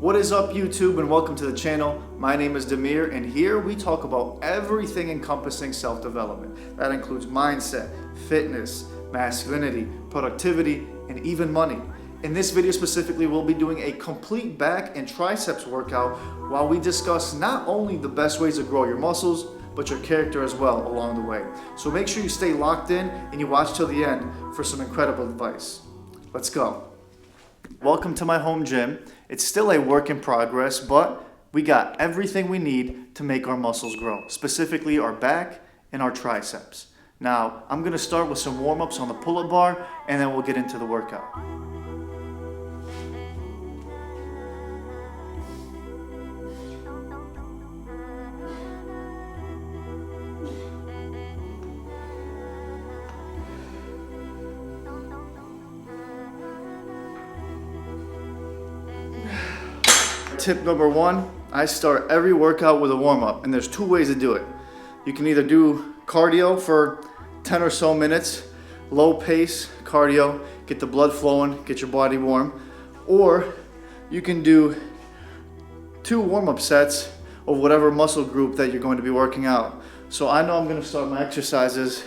What is up, YouTube, and welcome to the channel. My name is Demir, and here we talk about everything encompassing self-development. That includes mindset, fitness, masculinity, productivity, and even money. In this video specifically, we'll be doing a complete back and triceps workout while we discuss not only the best ways to grow your muscles, but your character as well along the way. So make sure you stay locked in and you watch till the end for some incredible advice. Let's go. Welcome to my home gym. It's still a work in progress, but we got everything we need to make our muscles grow, specifically our back and our triceps. Now, I'm gonna start with some warm-ups on the pull-up bar, and then we'll get into the workout. Tip number one, I start every workout with a warm-up, and there's two ways to do it. You can either do cardio for 10 or so minutes, low pace cardio, get the blood flowing, get your body warm, or you can do 2 warm-up sets of whatever muscle group that you're going to be working out. So I know I'm going to start my exercises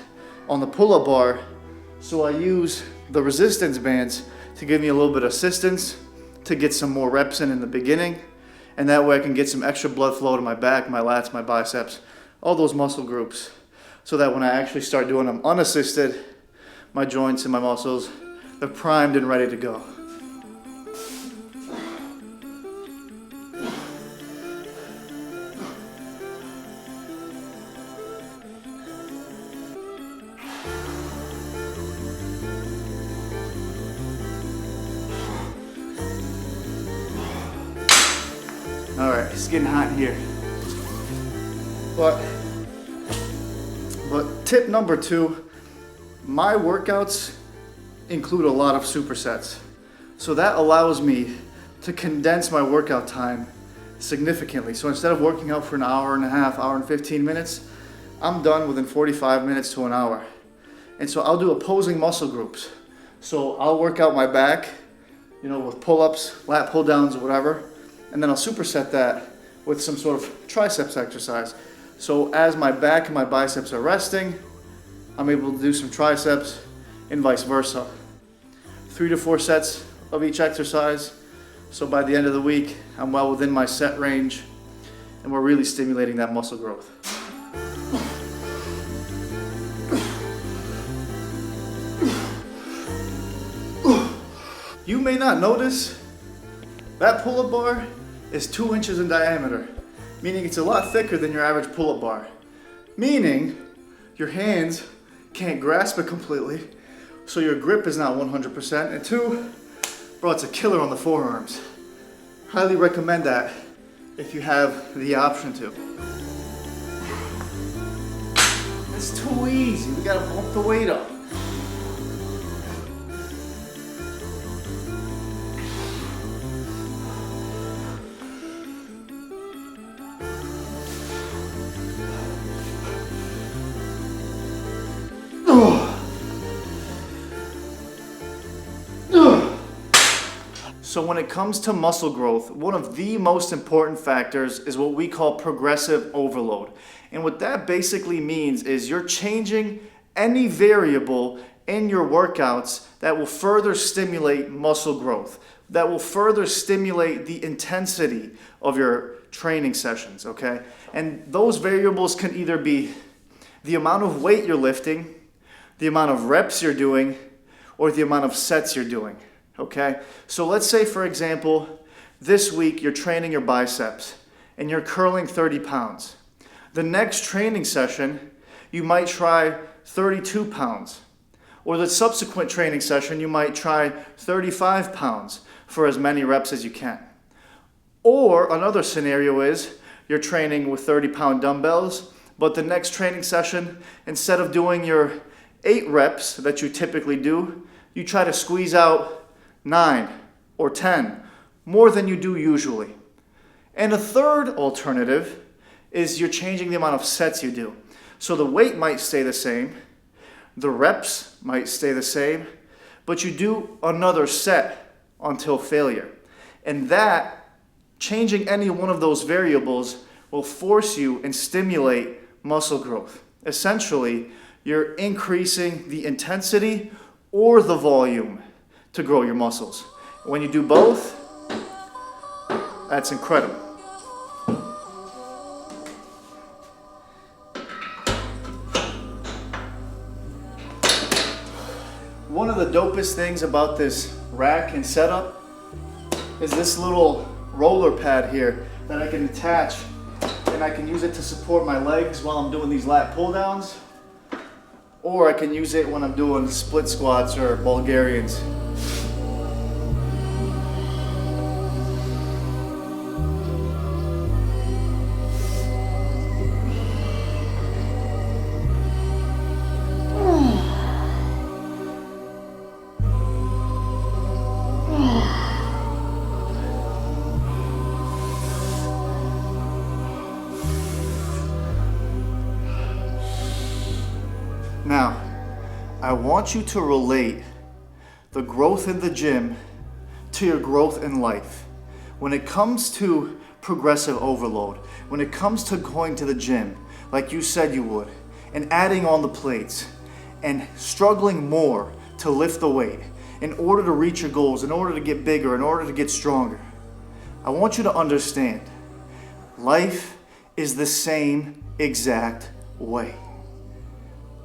on the pull-up bar, so I use the resistance bands to give me a little bit of assistance to get some more reps in the beginning, and that way I can get some extra blood flow to my back, my lats, my biceps, all those muscle groups, so that when I actually start doing them unassisted, my joints and my muscles, they're primed and ready to go. All right, it's getting hot in here. But tip number 2, my workouts include a lot of supersets. So that allows me to condense my workout time significantly. So instead of working out for an hour and a half, hour and 15 minutes, I'm done within 45 minutes to an hour. And so I'll do opposing muscle groups. So I'll work out my back, with pull-ups, lat pull-downs, whatever. And then I'll superset that with some sort of triceps exercise. So as my back and my biceps are resting, I'm able to do some triceps and vice versa. 3 to 4 sets of each exercise. So by the end of the week, I'm well within my set range, and we're really stimulating that muscle growth. You may not notice that pull-up bar is 2 inches in diameter, meaning it's a lot thicker than your average pull-up bar. Meaning your hands can't grasp it completely, so your grip is not 100%. And 2, bro, it's a killer on the forearms. Highly recommend that if you have the option to. It's too easy, we gotta bump the weight up. So when it comes to muscle growth, one of the most important factors is what we call progressive overload. And what that basically means is you're changing any variable in your workouts that will further stimulate muscle growth, that will further stimulate the intensity of your training sessions, okay? And those variables can either be the amount of weight you're lifting, the amount of reps you're doing, or the amount of sets you're doing. Okay, so let's say, for example, this week you're training your biceps and you're curling 30 pounds. The next training session, you might try 32 pounds. Or the subsequent training session, you might try 35 pounds for as many reps as you can. Or another scenario is you're training with 30-pound dumbbells, but the next training session, instead of doing your 8 reps that you typically do, you try to squeeze out 9 or 10, more than you do usually. And a third alternative is you're changing the amount of sets you do. So the weight might stay the same, the reps might stay the same, but you do another set until failure. And that Changing any one of those variables will force you and stimulate muscle growth. Essentially, you're increasing the intensity or the volume to grow your muscles. When you do both, that's incredible. One of the dopest things about this rack and setup is this little roller pad here that I can attach, and I can use it to support my legs while I'm doing these lat pull downs, or I can use it when I'm doing split squats or Bulgarians. Now, I want you to relate the growth in the gym to your growth in life. When it comes to progressive overload, when it comes to going to the gym, like you said you would, and adding on the plates, and struggling more to lift the weight in order to reach your goals, in order to get bigger, in order to get stronger, I want you to understand, life is the same exact way.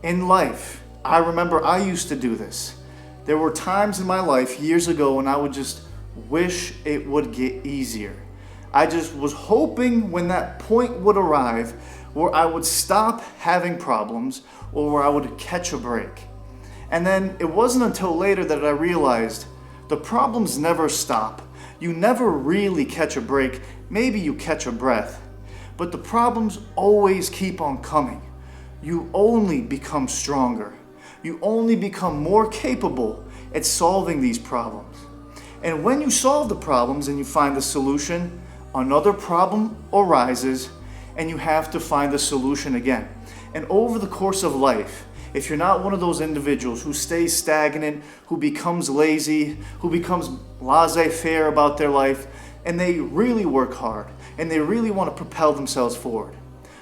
In life, I remember I used to do this. There were times in my life years ago when I would just wish it would get easier. I just was hoping when that point would arrive where I would stop having problems or where I would catch a break. And then it wasn't until later that I realized the problems never stop. You never really catch a break. Maybe you catch a breath, but the problems always keep on coming. You only become stronger. You only become more capable at solving these problems. And when you solve the problems and you find the solution, another problem arises and you have to find the solution again. And over the course of life, if you're not one of those individuals who stays stagnant, who becomes lazy, who becomes laissez-faire about their life, and they really work hard and they really want to propel themselves forward,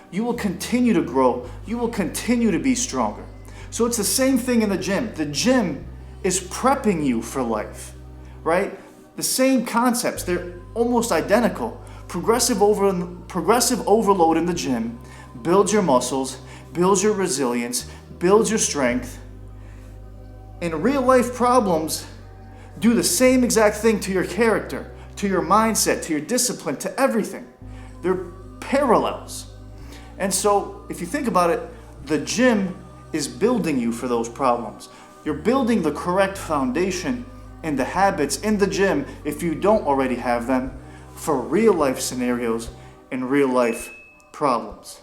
you will continue to grow. You will continue to be stronger. So it's the same thing in the gym. The gym is prepping you for life, right? The same concepts, they're almost identical. Progressive overload in the gym builds your muscles, builds your resilience, builds your strength. And real life problems do the same exact thing to your character, to your mindset, to your discipline, to everything. They're parallels. And so, if you think about it, the gym is building you for those problems. You're building the correct foundation and the habits in the gym, if you don't already have them, for real life scenarios and real life problems.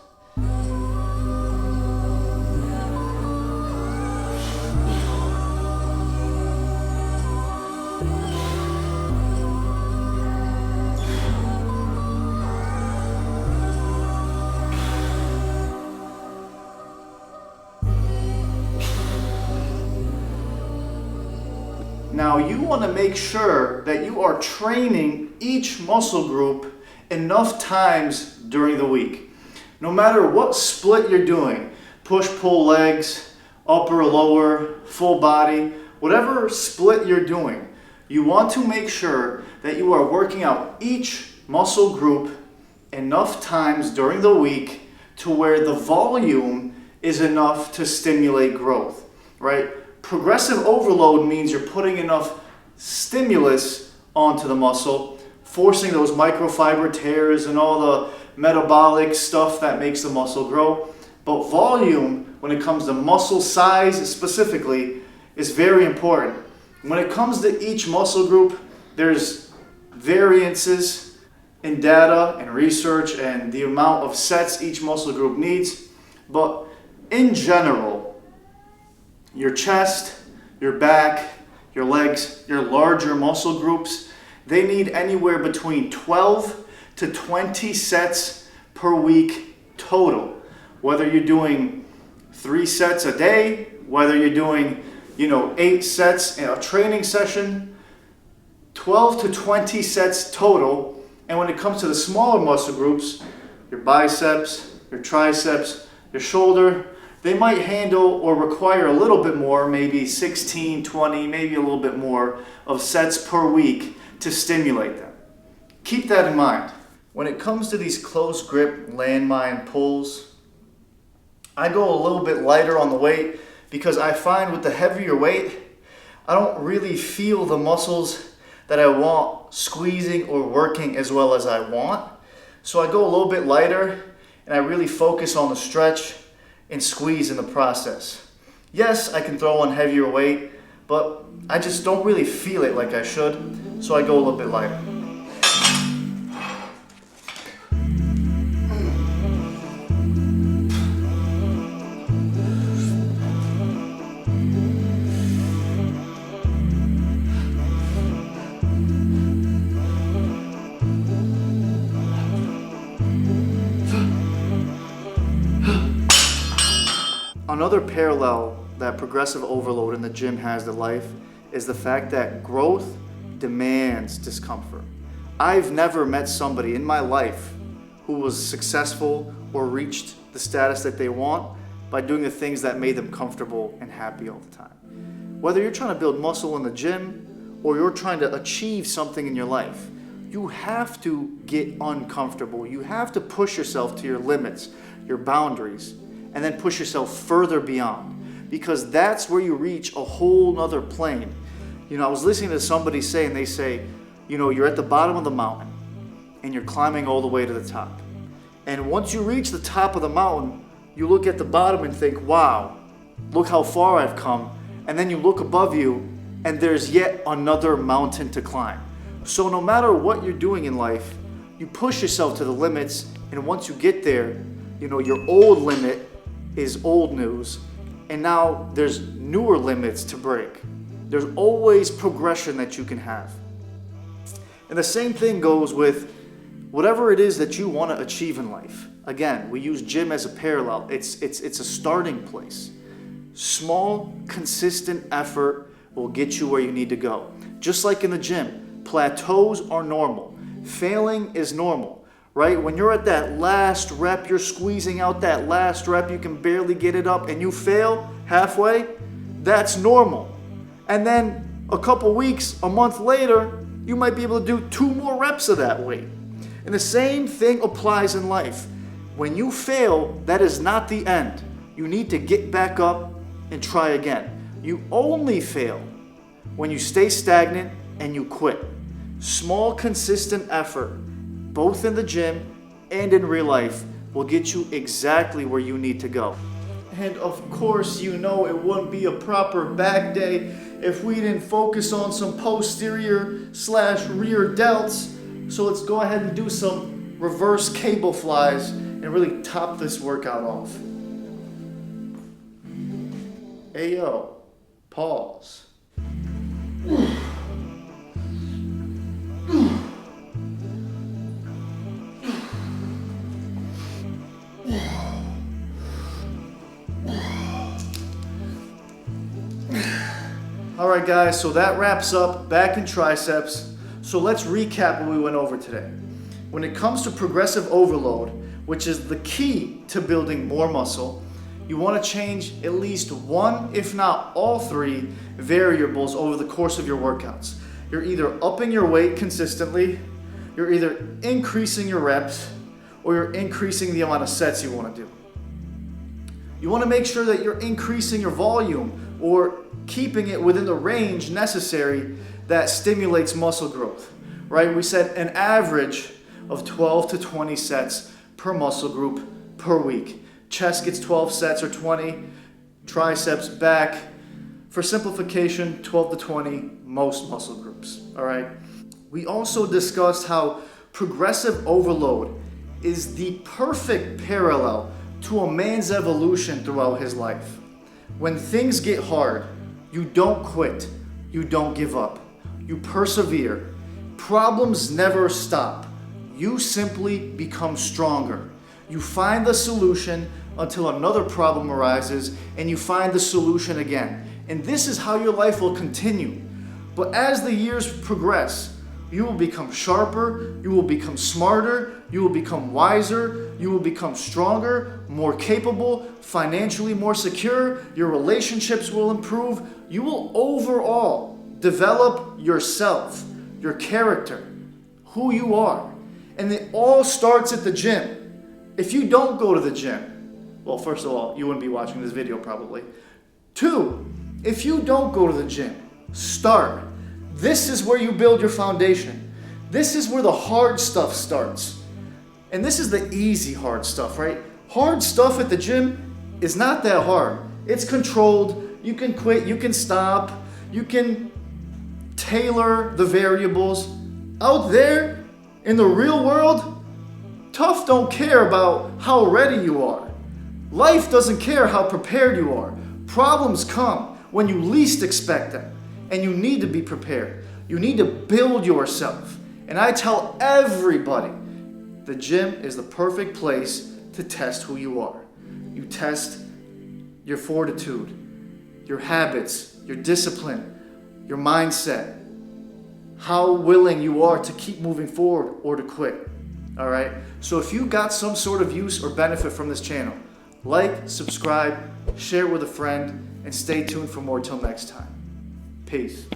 Now you want to make sure that you are training each muscle group enough times during the week. No matter what split you're doing, push, pull legs, upper, lower, full body, whatever split you're doing, you want to make sure that you are working out each muscle group enough times during the week to where the volume is enough to stimulate growth, right? Progressive overload means you're putting enough stimulus onto the muscle, forcing those microfiber tears and all the metabolic stuff that makes the muscle grow. But volume, when it comes to muscle size specifically, is very important. When it comes to each muscle group, there's variances in data and research and the amount of sets each muscle group needs. But in general, your chest, your back, your legs, your larger muscle groups, they need anywhere between 12 to 20 sets per week total. Whether you're doing 3 sets a day, whether you're doing 8 sets in a training session, 12 to 20 sets total And when it comes to the smaller muscle groups, your biceps, your triceps, your shoulder, they might handle or require a little bit more, maybe 16, 20, maybe a little bit more of sets per week to stimulate them. Keep that in mind. When it comes to these close grip landmine pulls, I go a little bit lighter on the weight because I find with the heavier weight, I don't really feel the muscles that I want squeezing or working as well as I want. So I go a little bit lighter and I really focus on the stretch and squeeze in the process. Yes, I can throw on heavier weight, but I just don't really feel it like I should, so I go a little bit lighter. Another parallel that progressive overload in the gym has to life is the fact that growth demands discomfort. I've never met somebody in my life who was successful or reached the status that they want by doing the things that made them comfortable and happy all the time. Whether you're trying to build muscle in the gym or you're trying to achieve something in your life, you have to get uncomfortable. You have to push yourself to your limits, your boundaries, and then push yourself further beyond, because that's where you reach a whole nother plane. I was listening to somebody say, and they say, you're at the bottom of the mountain and you're climbing all the way to the top. And once you reach the top of the mountain, you look at the bottom and think, wow, look how far I've come. And then you look above you and there's yet another mountain to climb. So no matter what you're doing in life, you push yourself to the limits, and once you get there, your old limit is old news, and now there's newer limits to break. There's always progression that you can have. And the same thing goes with whatever it is that you want to achieve in life. Again, we use gym as a parallel. It's a starting place. Small, consistent effort will get you where you need to go. Just like in the gym, plateaus are normal. Failing is normal. Right? When you're at that last rep, you're squeezing out that last rep, you can barely get it up, and you fail halfway, that's normal. And then a couple weeks, a month later, you might be able to do 2 more reps of that weight. And the same thing applies in life. When you fail, that is not the end. You need to get back up and try again. You only fail when you stay stagnant and you quit. Small, consistent effort, both in the gym and in real life, will get you exactly where you need to go. And of course, it wouldn't be a proper back day if we didn't focus on some posterior/rear delts. So let's go ahead and do some reverse cable flies and really top this workout off. Ayo, pause. All right, guys, so that wraps up back and triceps. So let's recap what we went over today. When it comes to progressive overload, which is the key to building more muscle, you want to change at least one, if not all 3 variables over the course of your workouts. You're either upping your weight consistently, you're either increasing your reps, or you're increasing the amount of sets you want to do. You want to make sure that you're increasing your volume or keeping it within the range necessary that stimulates muscle growth, right? We said an average of 12 to 20 sets per muscle group per week. Chest gets 12 sets or 20, triceps, back. For simplification, 12 to 20, most muscle groups, all right? We also discussed how progressive overload is the perfect parallel to a man's evolution throughout his life. When things get hard, you don't quit, you don't give up, you persevere. Problems never stop. You simply become stronger. You find the solution until another problem arises, and you find the solution again. And this is how your life will continue. But as the years progress, You will become sharper, you will become smarter, you will become wiser, you will become stronger, more capable, financially more secure, your relationships will improve. You will overall develop yourself, your character, who you are. And it all starts at the gym. If you don't go to the gym, well, first of all, you wouldn't be watching this video probably. 2, if you don't go to the gym, start. This is where you build your foundation. This is where the hard stuff starts. And this is the easy hard stuff, right? Hard stuff at the gym is not that hard. It's controlled. You can quit, you can stop, you can tailor the variables. Out there in the real world, tough don't care about how ready you are. Life doesn't care how prepared you are. Problems come when you least expect them. And you need to be prepared. You need to build yourself. And I tell everybody, the gym is the perfect place to test who you are. You test your fortitude, your habits, your discipline, your mindset, how willing you are to keep moving forward or to quit. All right? So if you got some sort of use or benefit from this channel, like, subscribe, share it with a friend, and stay tuned for more till next time. Peace.